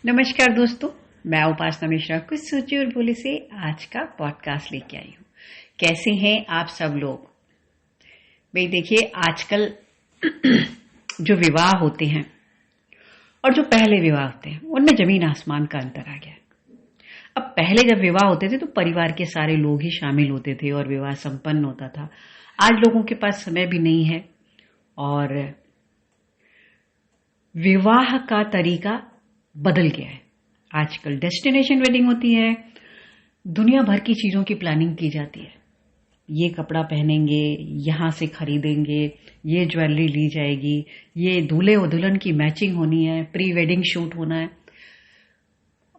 नमस्कार दोस्तों, मैं उपासना मिश्रा कुछ सोची और बोली से आज का पॉडकास्ट लेके आई हूँ। कैसे हैं आप सब लोग? भाई देखिए, आजकल जो विवाह होते हैं और जो पहले विवाह होते हैं उनमें जमीन आसमान का अंतर आ गया है। अब पहले जब विवाह होते थे तो परिवार के सारे लोग ही शामिल होते थे और विवाह संपन्न होता था। आज लोगों के पास समय भी नहीं है और विवाह का तरीका बदल गया है। आजकल डेस्टिनेशन वेडिंग होती है, दुनिया भर की चीज़ों की प्लानिंग की जाती है। ये कपड़ा पहनेंगे, यहाँ से खरीदेंगे, ये ज्वेलरी ली जाएगी, ये दूल्हे और दुल्हन की मैचिंग होनी है, प्री वेडिंग शूट होना है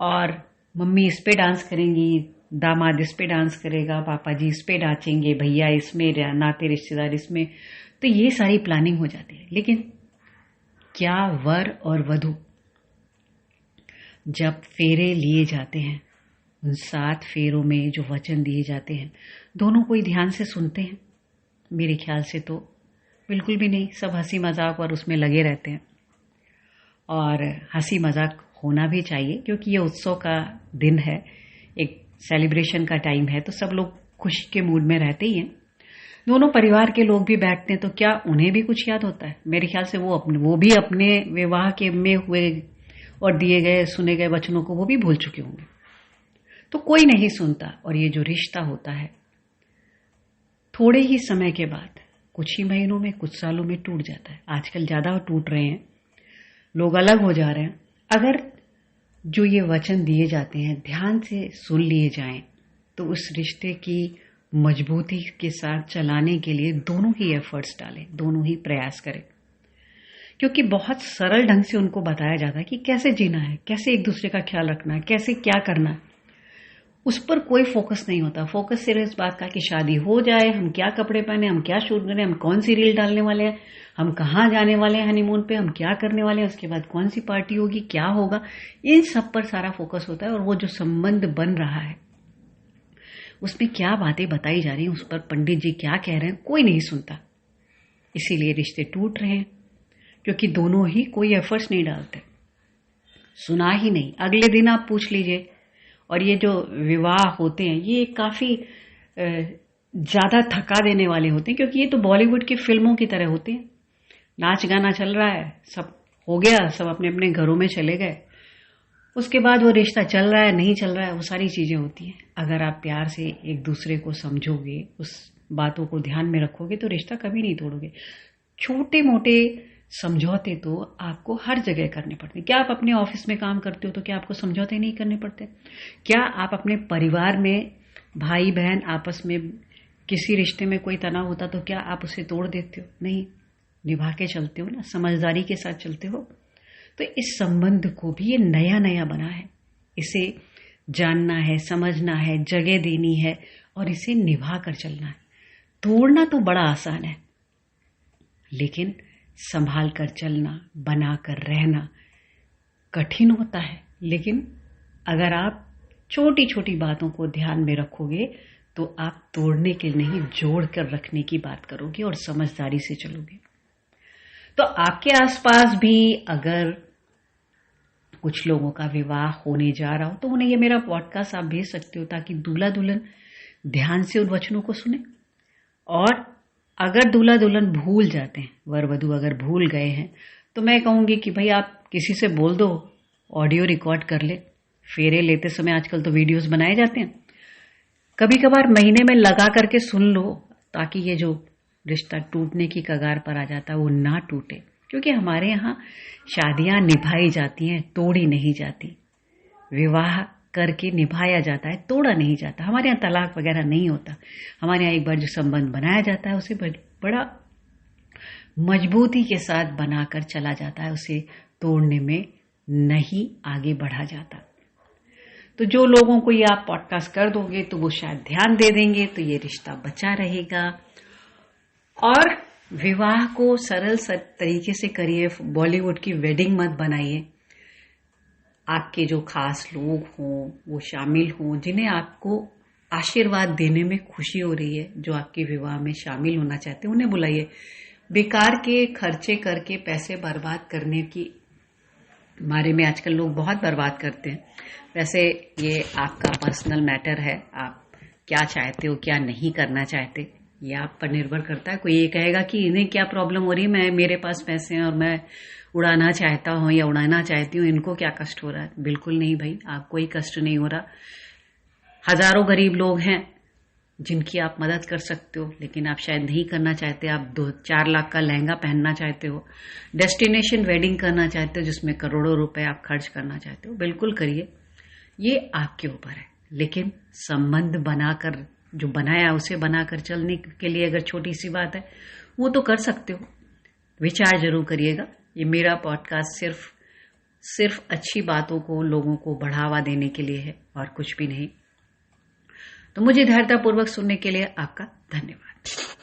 और मम्मी इस पे डांस करेंगी, दामाद इस पे डांस करेगा, पापा जी इस पे नाचेंगे, भैया इसमें, नाते रिश्तेदार इसमें। तो ये सारी प्लानिंग हो जाती है। लेकिन क्या वर और वधू जब फेरे लिए जाते हैं, उन 7 फेरों में जो वचन दिए जाते हैं, दोनों कोई ध्यान से सुनते हैं? मेरे ख्याल से तो बिल्कुल भी नहीं। सब हंसी मजाक और उसमें लगे रहते हैं। और हंसी मजाक होना भी चाहिए क्योंकि ये उत्सव का दिन है, एक सेलिब्रेशन का टाइम है, तो सब लोग खुशी के मूड में रहते ही हैं। दोनों परिवार के लोग भी बैठते हैं तो क्या उन्हें भी कुछ याद होता है? मेरे ख्याल से वो भी अपने विवाह के में हुए और दिए गए सुने गए वचनों को वो भी भूल चुके होंगे। तो कोई नहीं सुनता और ये जो रिश्ता होता है थोड़े ही समय के बाद, कुछ ही महीनों में, कुछ सालों में टूट जाता है। आजकल ज्यादा टूट रहे हैं, लोग अलग हो जा रहे हैं। अगर जो ये वचन दिए जाते हैं ध्यान से सुन लिए जाएं तो उस रिश्ते की मजबूती के साथ चलाने के लिए दोनों ही एफर्ट्स डालें, दोनों ही प्रयास करें। क्योंकि बहुत सरल ढंग से उनको बताया जाता है कि कैसे जीना है, कैसे एक दूसरे का ख्याल रखना है, कैसे क्या करना है। उस पर कोई फोकस नहीं होता। फोकस सिर्फ इस बात का कि शादी हो जाए, हम क्या कपड़े पहने, हम क्या शूट करें, हम कौन सी रील डालने वाले हैं, हम कहाँ जाने वाले हैं हनीमून पे, हम क्या करने वाले हैं, उसके बाद कौन सी पार्टी होगी, क्या होगा। इन सब पर सारा फोकस होता है और वो जो संबंध बन रहा है उसमें क्या बातें बताई जा रही हैं, उस पर पंडित जी क्या कह रहे हैं, कोई नहीं सुनता। इसीलिए रिश्ते टूट रहे हैं, क्योंकि दोनों ही कोई एफर्ट्स नहीं डालते। सुना ही नहीं, अगले दिन आप पूछ लीजिए। और ये जो विवाह होते हैं ये काफी ज्यादा थका देने वाले होते हैं, क्योंकि ये तो बॉलीवुड की फिल्मों की तरह होते हैं। नाच गाना चल रहा है, सब हो गया, सब अपने अपने घरों में चले गए, उसके बाद वो रिश्ता चल रहा है नहीं चल रहा है, वो सारी चीजें होती हैं। अगर आप प्यार से एक दूसरे को समझोगे, उस बातों को ध्यान में रखोगे तो रिश्ता कभी नहीं तोड़ोगे। छोटे मोटे समझौते तो आपको हर जगह करने पड़ते हैं। क्या आप अपने ऑफिस में काम करते हो तो क्या आपको समझौते नहीं करने पड़ते? क्या आप अपने परिवार में भाई बहन आपस में किसी रिश्ते में कोई तनाव होता तो क्या आप उसे तोड़ देते हो? नहीं, निभा के चलते हो ना, समझदारी के साथ चलते हो। तो इस संबंध को भी ये नया नया बना है, इसे जानना है, समझना है, जगह देनी है और इसे निभा कर चलना है। तोड़ना तो बड़ा आसान है, लेकिन संभाल कर चलना, बना कर रहना कठिन होता है। लेकिन अगर आप छोटी छोटी बातों को ध्यान में रखोगे तो आप तोड़ने के नहीं, जोड़ कर रखने की बात करोगे और समझदारी से चलोगे। तो आपके आसपास भी अगर कुछ लोगों का विवाह होने जा रहा हो तो उन्हें ये मेरा पॉडकास्ट आप भेज सकते हो, ताकि दूल्हा दुल्हन ध्यान से उन वचनों को सुने। और अगर दूल्हा दुल्हन भूल जाते हैं, वर वधू अगर भूल गए हैं, तो मैं कहूंगी कि भाई आप किसी से बोल दो, ऑडियो रिकॉर्ड कर ले। फेरे लेते समय आजकल तो वीडियोस बनाए जाते हैं, कभी कभार महीने में लगा करके सुन लो, ताकि ये जो रिश्ता टूटने की कगार पर आ जाता है वो ना टूटे। क्योंकि हमारे यहाँ शादियां निभाई जाती हैं, तोड़ी नहीं जाती। विवाह करके निभाया जाता है, तोड़ा नहीं जाता। हमारे यहाँ तलाक वगैरह नहीं होता। हमारे यहाँ एक बार जो संबंध बनाया जाता है उसे बड़ा मजबूती के साथ बनाकर चला जाता है, उसे तोड़ने में नहीं आगे बढ़ा जाता। तो जो लोगों को ये आप पॉडकास्ट कर दोगे तो वो शायद ध्यान दे देंगे, तो ये रिश्ता बचा रहेगा। और विवाह को सरल तरीके से करिए, बॉलीवुड की वेडिंग मत बनाइए। आपके जो खास लोग हों वो शामिल हों, जिन्हें आपको आशीर्वाद देने में खुशी हो रही है, जो आपके विवाह में शामिल होना चाहते हैं, उन्हें बुलाइए। बेकार के खर्चे करके पैसे बर्बाद करने की हमारे में आजकल लोग बहुत बर्बाद करते हैं। वैसे ये आपका पर्सनल मैटर है, आप क्या चाहते हो क्या नहीं करना चाहते ये आप पर निर्भर करता है। कोई ये कहेगा कि इन्हें क्या प्रॉब्लम हो रही है, मेरे पास पैसे हैं और मैं उड़ाना चाहता हूँ या उड़ाना चाहती हूँ, इनको क्या कष्ट हो रहा है। बिल्कुल नहीं भाई, आपको कोई कष्ट नहीं हो रहा। हजारों गरीब लोग हैं जिनकी आप मदद कर सकते हो, लेकिन आप शायद नहीं करना चाहते। आप 2-4 लाख का लहंगा पहनना चाहते हो, डेस्टिनेशन वेडिंग करना चाहते हो जिसमें करोड़ों रुपए आप खर्च करना चाहते हो, बिल्कुल करिए, ये आपके ऊपर है। लेकिन संबंध बनाकर, जो बनाया उसे बनाकर चलने के लिए अगर छोटी सी बात है वो तो कर सकते हो। विचार जरूर करिएगा। ये मेरा पॉडकास्ट सिर्फ अच्छी बातों को लोगों को बढ़ावा देने के लिए है और कुछ भी नहीं। तो मुझे धैर्यतापूर्वक सुनने के लिए आपका धन्यवाद।